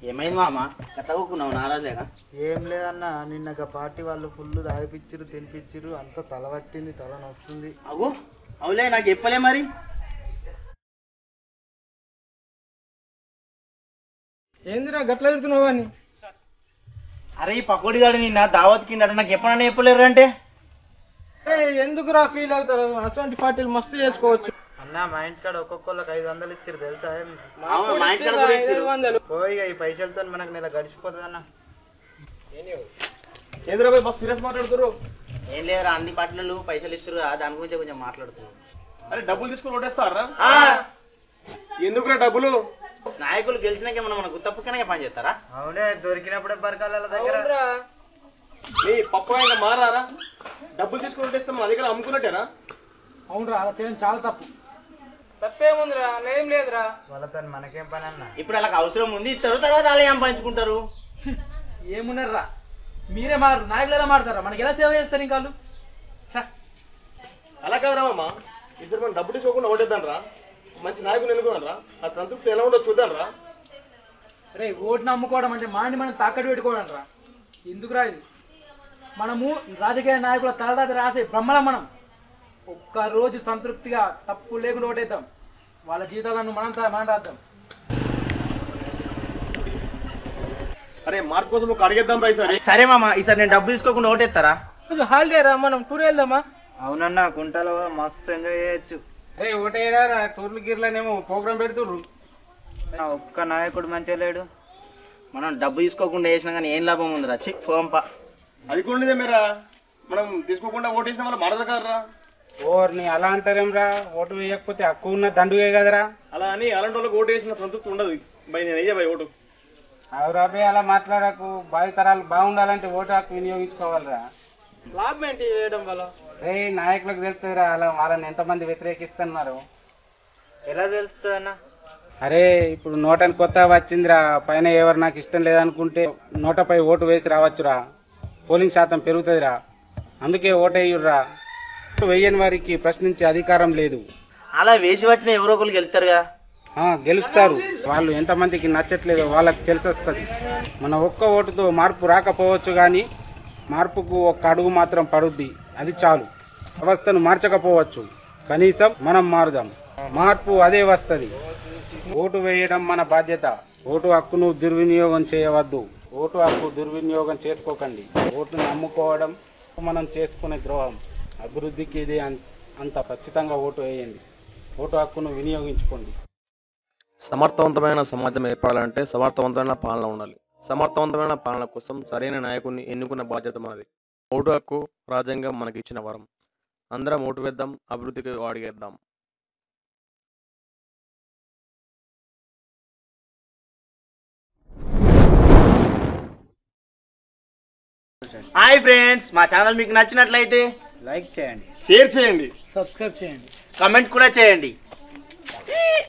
ఏమైంది మామ ఎట్లా కూకున్నావు నారాజేగా? ఏం లేదన్నా, నిన్న పార్టీ వాళ్ళు ఫుల్ తాగిపిచ్చిరు తినిపిచ్చిరు, అంత తల పట్టింది, తల నొస్తుంది. అగో అవులే, నాకు చెప్పలే మరి. ఏందిరా గట్ల పెడుతున్నావు అని? అరే ఈ పకోడి గాడు నిన్న దావత్ కింద నాకు ఎప్పుడన్నా చెప్పలేరు అంటే ఎందుకురా ఫీల్ అవుతారు? అటువంటి పార్టీలు మస్తు చేసుకోవచ్చు అన్న. మా ఇంటికాడ ఒక్కొక్కళ్ళకి 500 ఇచ్చారు తెలుసా? పోయి ఈ పైసలతో మనకు నెల గడిచిపోతుంది అన్న. ఏంద్రా బస్ సీరియస్ మాట్లాడుతున్నారు? ఏం లేదురా, అన్ని పార్టీలు పైసలు ఇస్తారు దాని గురించి కొంచెం మాట్లాడుతున్నారు. అరే డబ్బులు తీసుకుని ఓటేస్తారా? ఎందుకురా డబ్బులు? నాయకులు గెలిచినాక మన గుత్తపుక్కనే పని చేస్తారా? అవునే, దొరికినప్పుడే బరకాల దగ్గర. నీ పప్పు ఇంకా మారారా? డబ్బులు తీసుకుని ఓటేస్తే మన దగ్గర అమ్ముకున్నట్టేనా? అవునరా, అలా చేయడం చాలా తప్పు. తప్పేముందిరా, ఏం లేదురా. వాళ్ళతో మనకేం పని అన్న? ఇప్పుడు వాళ్ళకి అవసరం ఉంది, ఇస్తారు, తర్వాత వాళ్ళు ఏం పంచుకుంటారు. ఏమున్నారా, మీరే మారు నాయకులు ఎలా మారుతారా? మనకి ఎలా సేవ చేస్తారు ఇంకా వాళ్ళు? అలా కాదు రామమ్మా, ఈసారి మనం డబ్బు తీసుకోకుండా ఓటేద్దాం రా. మంచి నాయకులు ఎన్నుకున్నాను రా, ఆ సంతృప్తి ఎలా ఉండో చూద్దాం రా. రే, ఓటును నమ్ముకోవడం అంటే మాని మనం తాకట్టు పెట్టుకోవడం రా. ఎందుకురా ఇది? మనము రాజకీయ నాయకుల తలరాతి రాసే బ్రహ్మలం. మనం ఒక్కరోజు సంతృప్తిగా తప్పు లేకుండా ఓటేద్దాం, వాళ్ళ జీవితాలను మనం రాద్దాం. అరే మార్పు కోసం ఒక అడిగేద్దాం రా ఈసారి. సరే మామ, ఈసారి నేను డబ్బు తీసుకోకుండా ఓటేస్తారా? హాలిడే రా, మనం టూర్ వెళ్దామా? అవునన్నా, కుంటలో మస్తు ఎంజాయ్ చేయొచ్చు. అరే ఓటేరా, టూర్లు గిర్లనేమో ప్రోగ్రామ్ పెడుతుర్రు. ఒక్క నాయకుడు మంచిగా లేడు. మనం డబ్బు తీసుకోకుండా వేసినా కానీ ఏం లాభం ఉంది రా? ఫోంప అది కూడా నిజమేరా, మనం తీసుకోకుండా ఓటేసిన వాళ్ళు మనది కాదురా. ఓర్ని అలా అంటారేమ్రా? ఓటు వేయకపోతే హక్కు ఉన్న దండుగే కదరా. అలా అని అలాంటి వాళ్ళకి ఓటు వేసిన సంతృప్తి ఉండదు. బై నేను అయ్యా బై ఓటు. అవురాబే, అలా మాట్లాడకు. భావితరాలు బాగుండాలంటే ఓటు హక్కు వినియోగించుకోవాలరా. లాభం ఏంటి చేయడం వల్ల? రే, నాయకులకు తెలుస్తుందిరా అలా వాళ్ళని ఎంతమంది వ్యతిరేకిస్తున్నారు. ఎలా తెలుస్తుంది అన్న? అరే ఇప్పుడు నోటని కొత్త వచ్చిందిరా, పైన ఎవరు నాకు ఇష్టం లేదనుకుంటే నోటపై ఓటు వేసి రావచ్చురా. పోలింగ్ శాతం పెరుగుతుందిరా, అందుకే ఓటేయుర్రా. వేయని వారికి ప్రశ్నించే అధికారం లేదు. అలా వేసి వచ్చిన ఎవరో ఒకరు గెలుస్తారుగా. గెలుస్తారు. వాళ్ళు ఎంతమందికి నచ్చట్లేదో వాళ్ళకి తెలిసొస్తుంది. మన ఒక్క ఓటుతో మార్పు రాకపోవచ్చు, కానీ మార్పుకు ఒక్క అడుగు మాత్రం పడుద్ది, అది చాలు. వ్యవస్థను మార్చకపోవచ్చు, కనీసం మనం మారుదాం. మార్పు అదే వస్తుంది. ఓటు వేయడం మన బాధ్యత. ఓటు హక్కును దుర్వినియోగం చేయవద్దు. ఓటు హక్కు దుర్వినియోగం చేసుకోకండి. ఓటును నమ్ముకోవడం మనం చేసుకునే ద్రోహం. అభివృద్ధికి ఇది అంత ఖచ్చితంగా ఓటు వేయండి. ఓటు హక్కును వినియోగించుకోండి. సమర్థవంతమైన సమాజం ఏర్పడాలంటే సమర్థవంతమైన పాలన ఉండాలి. సమర్థవంతమైన పాలన కోసం సరైన నాయకుడిని ఎన్నుకున్న బాధ్యత మనది. ఓటు హక్కు రాజ్యాంగం మనకి ఇచ్చిన వరం. అందరం ఓటు వేద్దాం, అభివృద్ధికి అడిగేద్దాం. హాయ్ ఫ్రెండ్స్, మా ఛానల్ మీకు నచ్చినట్లయితే లైక్ చేయండి, షేర్ చేయండి, సబ్స్క్రైబ్ చేయండి, కమెంట్ కూడా చేయండి.